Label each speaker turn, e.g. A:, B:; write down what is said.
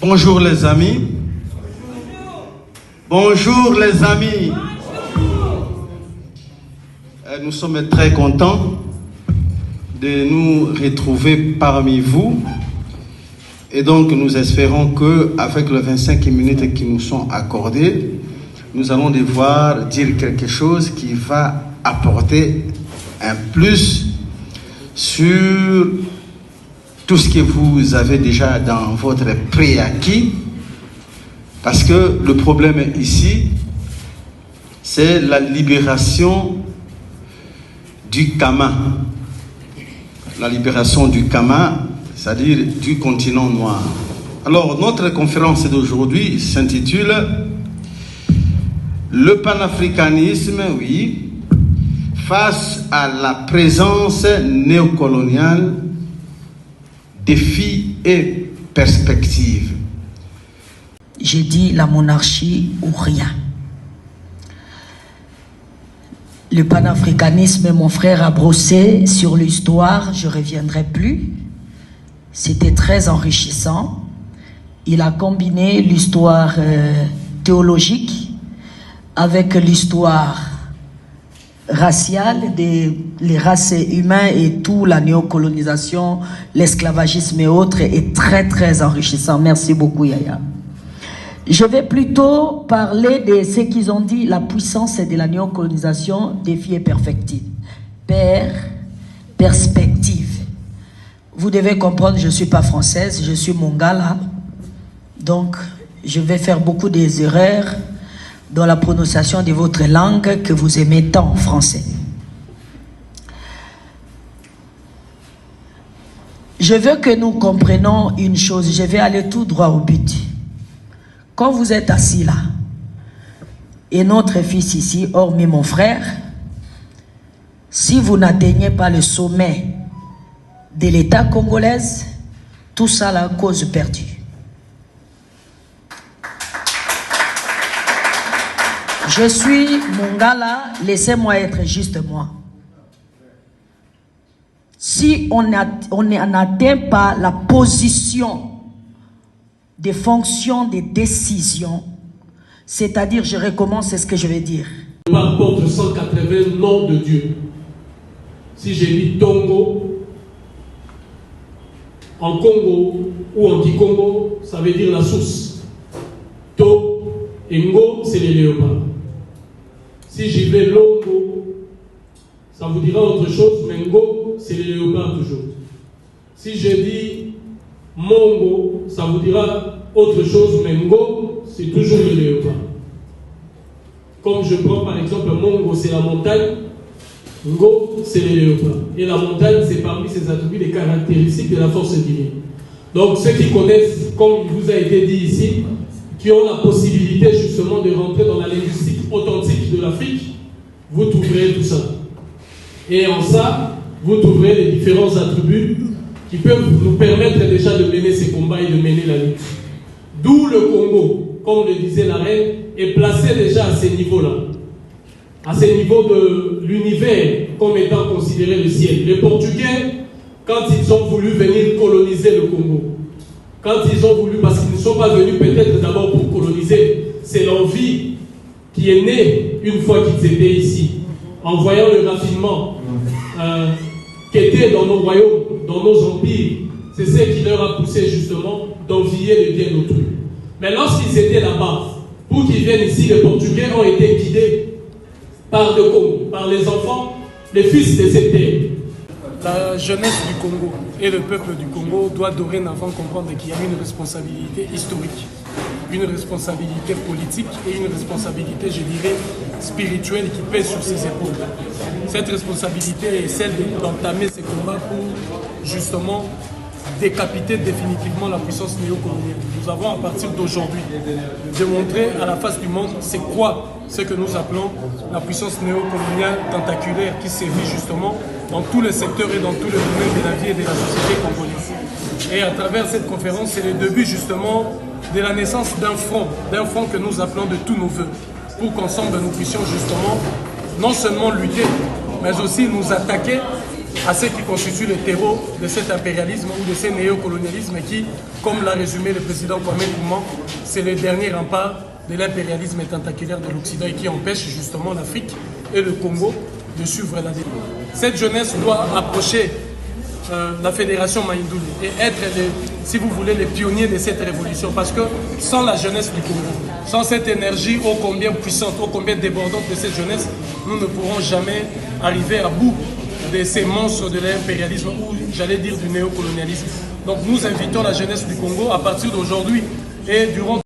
A: Bonjour les amis. Bonjour les amis. Nous sommes très contents de nous retrouver parmi vous. Et donc nous espérons qu'avec les 25 minutes qui nous sont accordées, nous allons devoir dire quelque chose qui va apporter un plus sur tout ce que vous avez déjà dans votre préacquis. Parce que le problème ici, c'est la libération du Kama. La libération du Kama, c'est-à-dire du continent noir. Alors, notre conférence d'aujourd'hui s'intitule « Le panafricanisme, oui, face à la présence néocoloniale, défis et perspectives ».
B: J'ai dit la monarchie ou rien. Le panafricanisme, mon frère a brossé sur l'histoire, je ne reviendrai plus. C'était très enrichissant. Il a combiné l'histoire théologique avec l'histoire raciale, les races humaines et tout, la néocolonisation, l'esclavagisme et autres, est très très enrichissant. Merci beaucoup Yaya. Je vais plutôt parler de ce qu'ils ont dit, la puissance de la néocolonisation, défi et perspective. Vous devez comprendre, je ne suis pas française, je suis mongala. Donc, je vais faire beaucoup des erreurs dans la prononciation de votre langue que vous aimez tant, français. Je veux que nous comprenions une chose, je vais aller tout droit au but. Quand vous êtes assis là, et notre fils ici, hormis mon frère, si vous n'atteignez pas le sommet de l'État congolais, tout ça la cause perdue. Je suis Mongala, laissez-moi être juste moi. Si on n'atteint pas la position des fonctions de décision, c'est-à-dire, je recommence, c'est ce que je vais dire.
C: Par contre, 180 noms de Dieu. Si j'ai dit Tongo, en Congo ou en Kikongo, ça veut dire la source. To et Ngo, c'est les léopards. Si j'y vais Longo, ça vous dira autre chose, mais Ngo, c'est les léopards toujours. Si je dis Mongo, ça vous dira autre chose, mais Ngo, c'est toujours le léopard. Comme je prends par exemple Mongo, c'est la montagne, Ngo, c'est les léopards. Et la montagne, c'est parmi ses attributs les caractéristiques de la force divine. Donc ceux qui connaissent, comme il vous a été dit ici, qui ont la possibilité justement de rentrer dans la linguistique authentique de l'Afrique, vous trouverez tout ça. Et en ça, vous trouverez les différents attributs qui peuvent nous permettre déjà de mener ces combats et de mener la lutte. D'où le Congo, comme le disait la reine, est placé déjà à ces niveaux-là. À ces niveaux de l'univers comme étant considéré le ciel. Les Portugais, quand ils ont voulu venir coloniser le Congo, quand ils ont voulu, parce qu'ils ne sont pas venus peut-être d'abord pour coloniser, c'est l'envie qui est née une fois qu'ils étaient ici, en voyant le raffinement qui était dans nos royaumes, dans nos empires. C'est ce qui leur a poussé justement d'envier le bien d'autrui. Mais lorsqu'ils étaient là-bas, pour qu'ils viennent ici, les Portugais ont été guidés par le Congo, par les enfants, les fils de cette terre.
D: La jeunesse du Congo et le peuple du Congo doit dorénavant comprendre qu'il y a une responsabilité historique, une responsabilité politique et une responsabilité, je dirais, spirituelle qui pèse sur ses épaules. Cette responsabilité est celle d'entamer ces combats pour justement décapiter définitivement la puissance néocoloniale. Nous avons à partir d'aujourd'hui démontré à la face du monde c'est quoi ce que nous appelons la puissance néocoloniale tentaculaire qui sévit justement dans tous les secteurs et dans tous les domaines de la vie et de la société congolaise. Et à travers cette conférence, c'est le début justement de la naissance d'un front que nous appelons de tous nos voeux, pour qu'ensemble nous puissions justement non seulement lutter, mais aussi nous attaquer à ce qui constitue le terreau de cet impérialisme ou de ce néocolonialisme qui, comme l'a résumé le président Kwame Nkrumah, c'est le dernier rempart de l'impérialisme tentaculaire de l'Occident et qui empêche justement l'Afrique et le Congo de suivre la démarche. Cette jeunesse doit approcher la fédération Maïndouli et être, si vous voulez, les pionniers de cette révolution. Parce que sans la jeunesse du Congo, sans cette énergie ô combien puissante, ô combien débordante de cette jeunesse, nous ne pourrons jamais arriver à bout de ces monstres de l'impérialisme ou, j'allais dire, du néocolonialisme. Donc nous invitons la jeunesse du Congo à partir d'aujourd'hui et durant